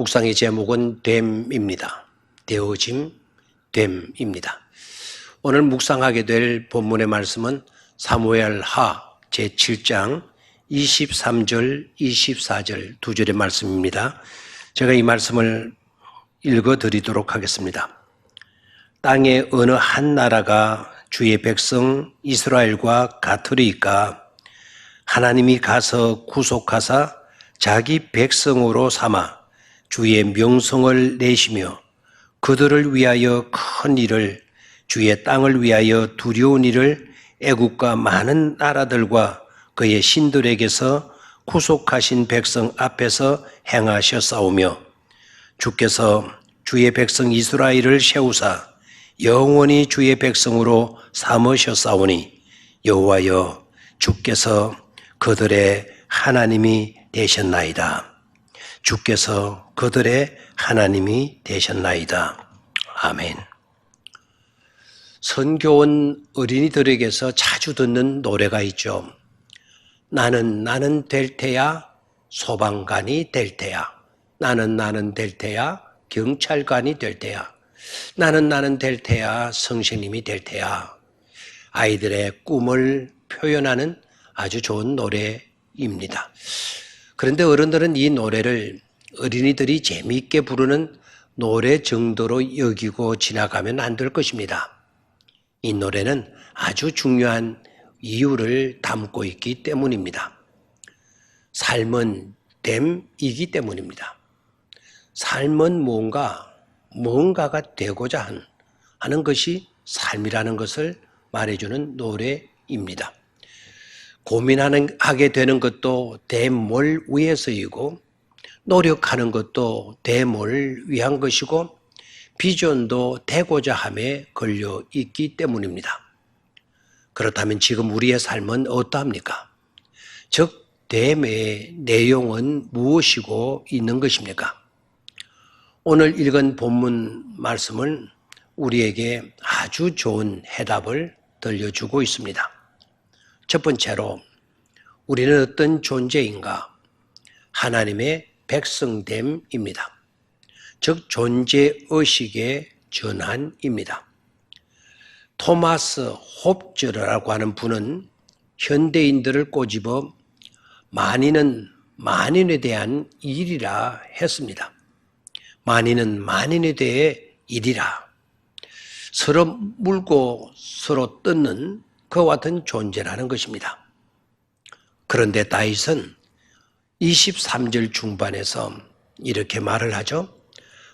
묵상의 제목은 됨입니다. 되어짐, 됨입니다. 오늘 묵상하게 될 본문의 말씀은 사무엘하 제7장 23절, 24절 두 절의 말씀입니다. 제가 이 말씀을 읽어드리도록 하겠습니다. 땅의 어느 한 나라가 주의 백성 이스라엘과 같으리이까 하나님이 가서 구속하사 자기 백성으로 삼아 주의 명성을 내시며 그들을 위하여 큰 일을 주의 땅을 위하여 두려운 일을 애국과 많은 나라들과 그의 신들에게서 구속하신 백성 앞에서 행하셨사오며 주께서 주의 백성 이스라엘을 세우사 영원히 주의 백성으로 삼으셨사오니 여호와여 주께서 그들의 하나님이 되셨나이다. 주께서 그들의 하나님이 되셨나이다. 아멘. 선교원 어린이들에게서 자주 듣는 노래가 있죠. 나는 될 테야 소방관이 될 테야. 나는 될 테야 경찰관이 될 테야. 나는 될 테야 선생님이 될 테야. 아이들의 꿈을 표현하는 아주 좋은 노래입니다. 그런데 어른들은 이 노래를 어린이들이 재미있게 부르는 노래 정도로 여기고 지나가면 안 될 것입니다. 이 노래는 아주 중요한 이유를 담고 있기 때문입니다. 삶은 됨이기 때문입니다. 삶은 뭔가가 되고자 하는 것이 삶이라는 것을 말해주는 노래입니다. 고민하게 되는 것도 대뭘 위해서이고 노력하는 것도 대뭘 위한 것이고 비전도 되고자 함에 걸려 있기 때문입니다. 그렇다면 지금 우리의 삶은 어떠합니까? 즉 됨의 내용은 무엇이고 있는 것입니까? 오늘 읽은 본문 말씀은 우리에게 아주 좋은 해답을 들려주고 있습니다. 첫 번째로 우리는 어떤 존재인가? 하나님의 백성됨입니다. 즉 존재의식의 전환입니다. 토마스 홉저라고 하는 분은 현대인들을 꼬집어 만인은 만인에 대한 일이라 했습니다. 만인은 만인에 대해 일이라. 서로 물고 서로 뜯는 그와 같은 존재라는 것입니다. 그런데 다윗은 23절 중반에서 이렇게 말을 하죠.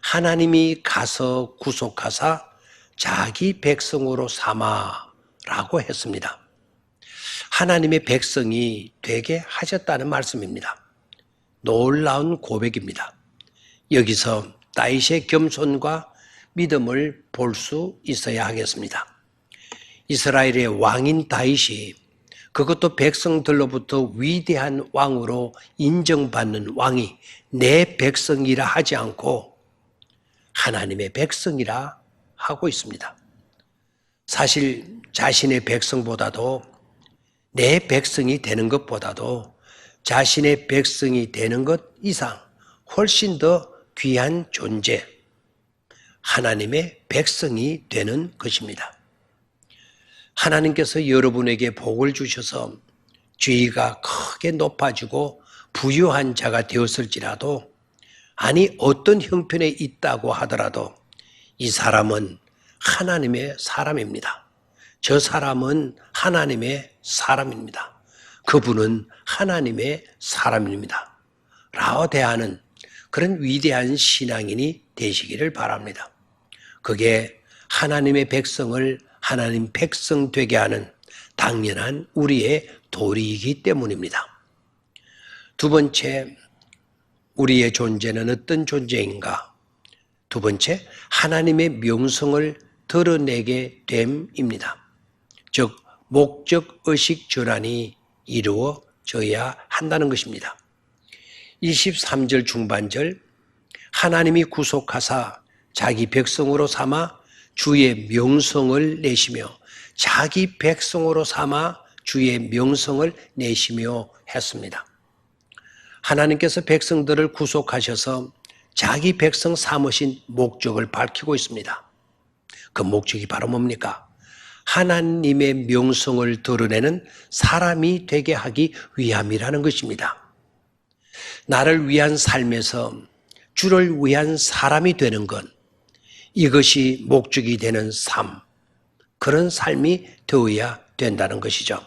하나님이 가서 구속하사 자기 백성으로 삼아라고 했습니다. 하나님의 백성이 되게 하셨다는 말씀입니다. 놀라운 고백입니다. 여기서 다윗의 겸손과 믿음을 볼 수 있어야 하겠습니다. 이스라엘의 왕인 다윗이 그것도 백성들로부터 위대한 왕으로 인정받는 왕이 내 백성이라 하지 않고 하나님의 백성이라 하고 있습니다. 사실 자신의 백성보다도 내 백성이 되는 것보다도 자신의 백성이 되는 것 이상 훨씬 더 귀한 존재, 하나님의 백성이 되는 것입니다. 하나님께서 여러분에게 복을 주셔서 지위가 크게 높아지고 부유한 자가 되었을지라도 아니 어떤 형편에 있다고 하더라도 이 사람은 하나님의 사람입니다. 저 사람은 하나님의 사람입니다. 그분은 하나님의 사람입니다. 라고 대하는 그런 위대한 신앙인이 되시기를 바랍니다. 그게 하나님의 백성을 하나님 백성 되게 하는 당연한 우리의 도리이기 때문입니다. 두 번째, 우리의 존재는 어떤 존재인가? 두 번째, 하나님의 명성을 드러내게 됨입니다. 즉, 목적의식 전환이 이루어져야 한다는 것입니다. 23절 중반절, 하나님이 구속하사 자기 백성으로 삼아 주의 명성을 내시며 자기 백성으로 삼아 주의 명성을 내시며 했습니다. 하나님께서 백성들을 구속하셔서 자기 백성 삼으신 목적을 밝히고 있습니다. 그 목적이 바로 뭡니까? 하나님의 명성을 드러내는 사람이 되게 하기 위함이라는 것입니다. 나를 위한 삶에서 주를 위한 사람이 되는 것, 이것이 목적이 되는 삶, 그런 삶이 되어야 된다는 것이죠.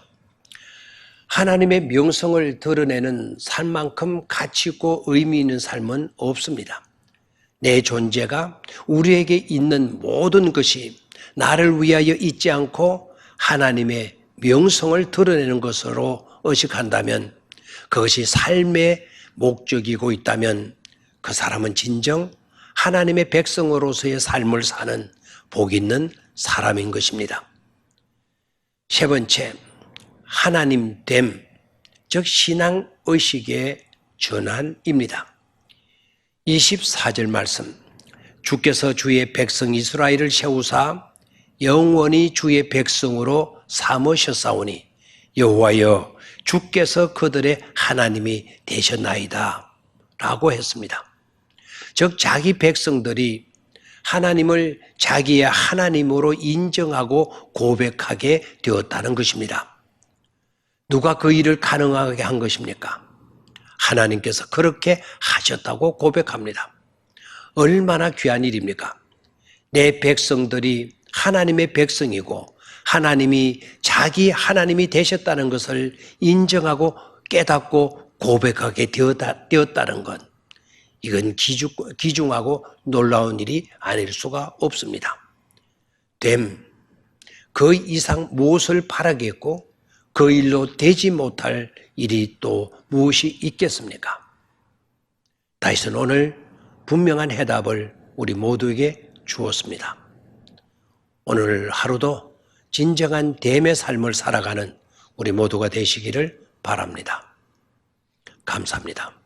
하나님의 명성을 드러내는 삶만큼 가치 있고 의미 있는 삶은 없습니다. 내 존재가 우리에게 있는 모든 것이 나를 위하여 있지 않고 하나님의 명성을 드러내는 것으로 의식한다면, 그것이 삶의 목적이고 있다면 그 사람은 진정 하나님의 백성으로서의 삶을 사는 복 있는 사람인 것입니다. 세 번째, 하나님됨, 즉 신앙의식의 전환입니다. 24절 말씀, 주께서 주의 백성 이스라엘을 세우사 영원히 주의 백성으로 삼으셨사오니 여호와여 주께서 그들의 하나님이 되셨나이다 라고 했습니다. 즉 자기 백성들이 하나님을 자기의 하나님으로 인정하고 고백하게 되었다는 것입니다. 누가 그 일을 가능하게 한 것입니까? 하나님께서 그렇게 하셨다고 고백합니다. 얼마나 귀한 일입니까? 내 백성들이 하나님의 백성이고 하나님이 자기 하나님이 되셨다는 것을 인정하고 깨닫고 고백하게 되었다는 것, 이건 귀중하고 놀라운 일이 아닐 수가 없습니다. 그 이상 무엇을 바라겠고 그 일로 되지 못할 일이 또 무엇이 있겠습니까? 다윗은 오늘 분명한 해답을 우리 모두에게 주었습니다. 오늘 하루도 진정한 됨의 삶을 살아가는 우리 모두가 되시기를 바랍니다. 감사합니다.